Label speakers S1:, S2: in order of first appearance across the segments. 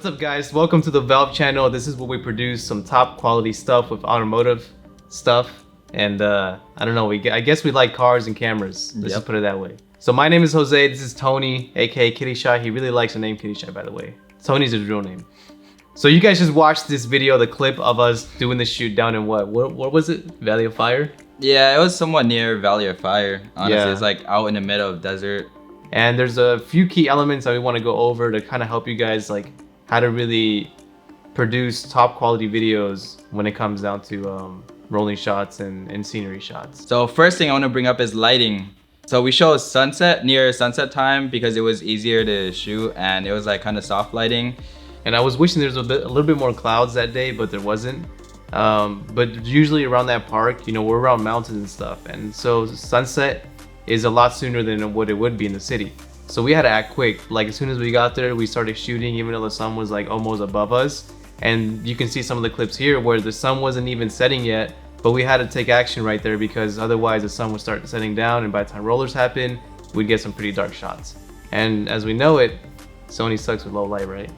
S1: What's up guys, welcome to the Valve channel. This is where we produce some top quality stuff with automotive stuff. And I don't know, I guess we like cars and cameras. Let's just put it that way. So my name is Jose, this is Tony, aka Kitty Shy. He really likes the name Kitty Shy, by the way. Tony's his real name. So you guys just watched this video, the clip of us doing the shoot down in what was it? Valley of Fire?
S2: Yeah, it was somewhat near Valley of Fire. Honestly, it's like out in the middle of desert.
S1: And there's a few key elements that we want to go over to kind of help you guys like how to really produce top quality videos when it comes down to rolling shots and scenery shots.
S2: So first thing I want to bring up is lighting. So we chose sunset, near sunset time, because it was easier to shoot and it was like kind of soft lighting.
S1: And I was wishing there was a little bit more clouds that day, but there wasn't. But usually around that park, you know, we're around mountains and stuff. And so sunset is a lot sooner than what it would be in the city. So we had to act quick. Like as soon as we got there, we started shooting even though the sun was like almost above us. And you can see some of the clips here where the sun wasn't even setting yet, but we had to take action right there because otherwise the sun would start setting down, and by the time rollers happen, we'd get some pretty dark shots. And as we know it, Sony sucks with low light, right?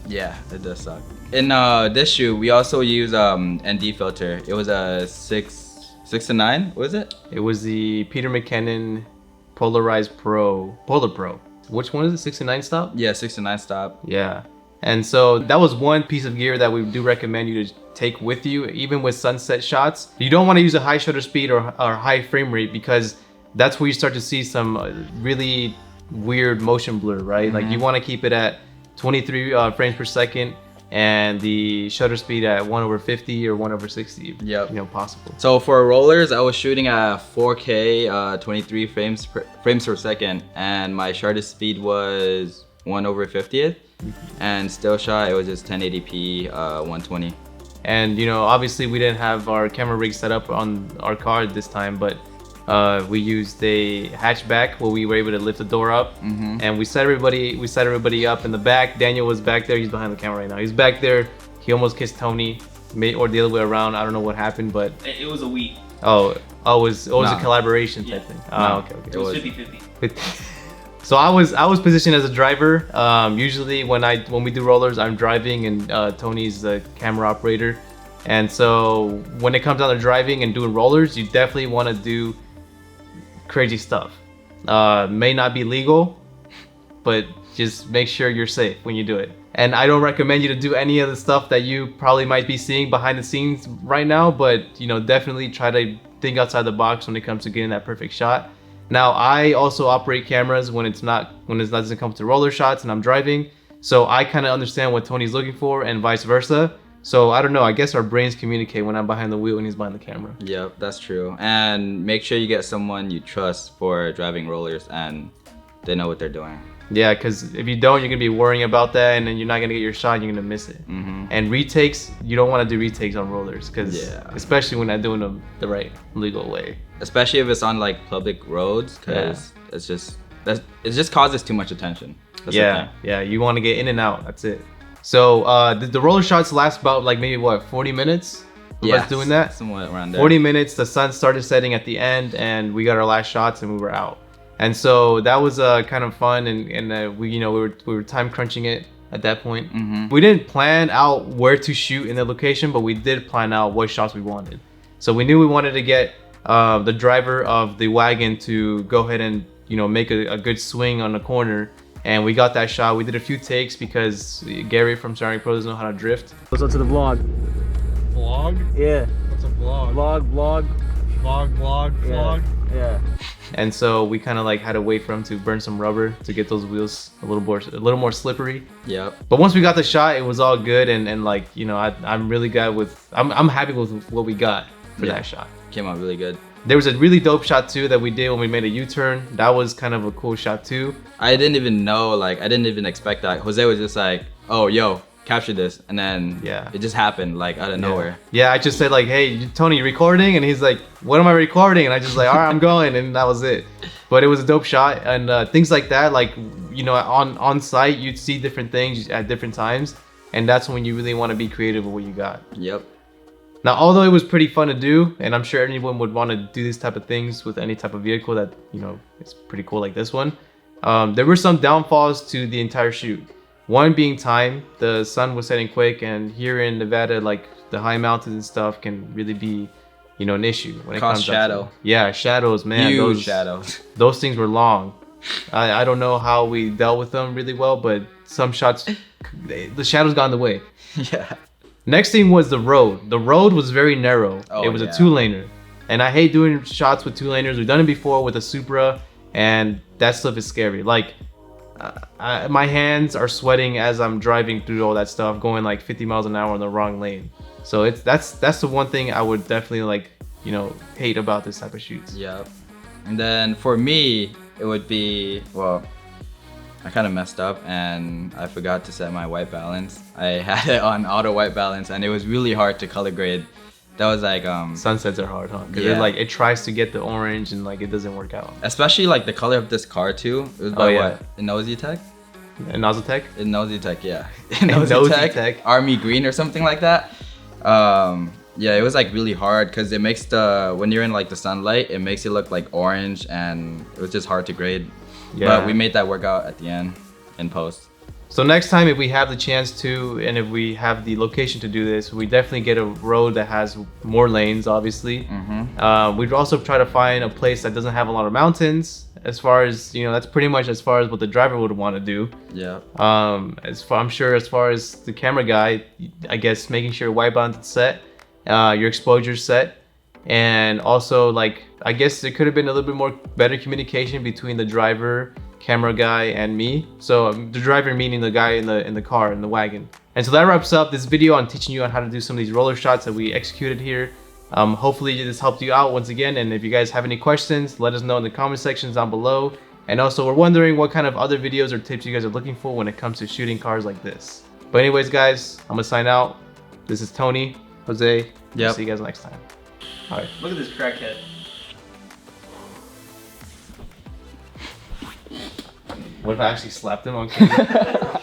S2: Yeah, it does suck. In this shoot, we also use ND filter. It was a 6 to 9, was it?
S1: It was the Peter McKinnon Polarized Polar Pro. Which one is it? 6 to 9 stop?
S2: Yeah, 6 to 9 stop.
S1: Yeah. And so that was one piece of gear that we do recommend you to take with you, even with sunset shots. You don't want to use a high shutter speed or high frame rate because that's where you start to see some really weird motion blur, right? Like you want to keep it at 23 frames per second and the shutter speed at 1/50 or 1/60.
S2: Yep.
S1: You know, possible.
S2: So for rollers, I was shooting at 4K, 23 frames per second, and my shutter speed was 1/50th. And still shot, it was just 1080p, 120.
S1: And you know, obviously we didn't have our camera rig set up on our car this time, but we used a hatchback where we were able to lift the door up, and we set everybody up in the back. Daniel was back there. He's behind the camera right now. He's back there. He almost kissed Tony, or the other way around. I don't know what happened, but
S3: It was a week.
S1: it was a collaboration type thing. Okay.
S3: It was 50-50.
S1: So I was positioned as a driver. Usually when we do rollers, I'm driving and Tony's the camera operator. And so when it comes down to driving and doing rollers, you definitely want to do crazy stuff. May not be legal, but just make sure you're safe when you do it. And I don't recommend you to do any of the stuff that you probably might be seeing behind the scenes right now, but you know, definitely try to think outside the box when it comes to getting that perfect shot. Now, I also operate cameras when it doesn't come to roller shots and I'm driving. So I kind of understand what Tony's looking for and vice versa. So I don't know, I guess our brains communicate when I'm behind the wheel and he's behind the camera.
S2: Yep, that's true. And make sure you get someone you trust for driving rollers and they know what they're doing.
S1: Yeah, because if you don't, you're going to be worrying about that and then you're not going to get your shot, you're going to miss it. And retakes, you don't want to do retakes on rollers because especially when not doing them the right legal way. Especially
S2: if it's on like public roads, because it just causes too much attention.
S1: That's you want to get in and out, that's it. So the roller shots last about like maybe what, 40 minutes?
S2: Yeah,
S1: doing that?
S2: Somewhat around there.
S1: 40 minutes, the sun started setting at the end and we got our last shots and we were out. And so that was kind of fun, and we were time crunching it at that point. We didn't plan out where to shoot in the location, but we did plan out what shots we wanted. So we knew we wanted to get the driver of the wagon to go ahead and make a good swing on the corner, and we got that shot. We did a few takes because Gary from Starring Pro doesn't know how to drift.
S4: What's up to the vlog?
S3: Vlog?
S4: Yeah.
S3: What's a vlog?
S4: Vlog.
S3: Vlog.
S4: Yeah.
S1: And so we kind of like had to wait for him to burn some rubber to get those wheels a little more slippery.
S2: Yep.
S1: But once we got the shot, it was all good, and like I'm really glad I'm happy with what we got for that shot.
S2: Came out really good.
S1: There was a really dope shot too that we did when we made a U-turn. That was kind of a cool shot too.
S2: I didn't even know, I didn't even expect that. Jose was just like, oh, yo, capture this, and then it just happened like out of nowhere.
S1: Yeah, I just said like, hey Tony, you recording? And he's like, what am I recording? And I just like, all right, I'm going, and that was it. But it was a dope shot, and things like that, like on site you'd see different things at different times, and that's when you really want to be creative with what you got.
S2: Yep.
S1: Now, although it was pretty fun to do, and I'm sure anyone would want to do this type of things with any type of vehicle that is pretty cool like this one, there were some downfalls to the entire shoot. One being time. The sun was setting quick, and here in Nevada, like the high mountains and stuff can really be, you know, an issue when it
S2: Cause
S1: comes down
S2: shadow.
S1: to, yeah, shadows, man.
S2: Huge
S1: those
S2: shadows.
S1: Those things were long. I don't know how we dealt with them really well, but some shots, the shadows got in the way.
S2: Yeah.
S1: Next thing was the road. The road was very narrow.
S2: Oh,
S1: it was
S2: yeah.
S1: a two-laner. And I hate doing shots with two-laners. We've done it before with a Supra, and that stuff is scary. Like, my hands are sweating as I'm driving through all that stuff, going like 50 miles an hour in the wrong lane. So that's the one thing I would definitely like, you know, hate about this type of shoots.
S2: Yep. And then for me, it would be, well, I kind of messed up and I forgot to set my white balance. I had it on auto white balance and it was really hard to color grade. That was like
S1: Sunsets are hard, huh? Because
S2: Yeah.
S1: it tries to get the orange and like it doesn't work out.
S2: especially like the color of this car too. It was by
S1: yeah.
S2: what? Innositech?
S1: And Nozatech?
S2: Innositech, yeah.
S1: Innositech.
S2: Army green or something like that. Yeah, it was like really hard because it makes when you're in like the sunlight, it makes it look like orange and it was just hard to grade.
S1: Yeah.
S2: But we made that work out at the end in post.
S1: So next time, if we have the chance to, and if we have the location to do this, we definitely get a road that has more lanes, obviously. We'd also try to find a place that doesn't have a lot of mountains. As far as, you know, that's pretty much as far as what the driver would want to do.
S2: Yeah.
S1: I'm sure as far as the camera guy, I guess making sure your white balance is set, your exposure set, and also like I guess there could have been a little bit more better communication between the driver, camera guy, and me. So the driver meaning the guy in the car in the wagon. And so that wraps up this video on teaching you on how to do some of these roller shots that we executed here. Hopefully this helped you out once again, and if you guys have any questions, let us know in the comment sections down below. And also we're wondering what kind of other videos or tips you guys are looking for when it comes to shooting cars like this. But anyways guys, I'm gonna sign out. This is Tony, Jose.
S2: Yep.
S1: See you guys next time. Alright.
S3: Look at this crackhead.
S1: What if I actually slapped him on camera?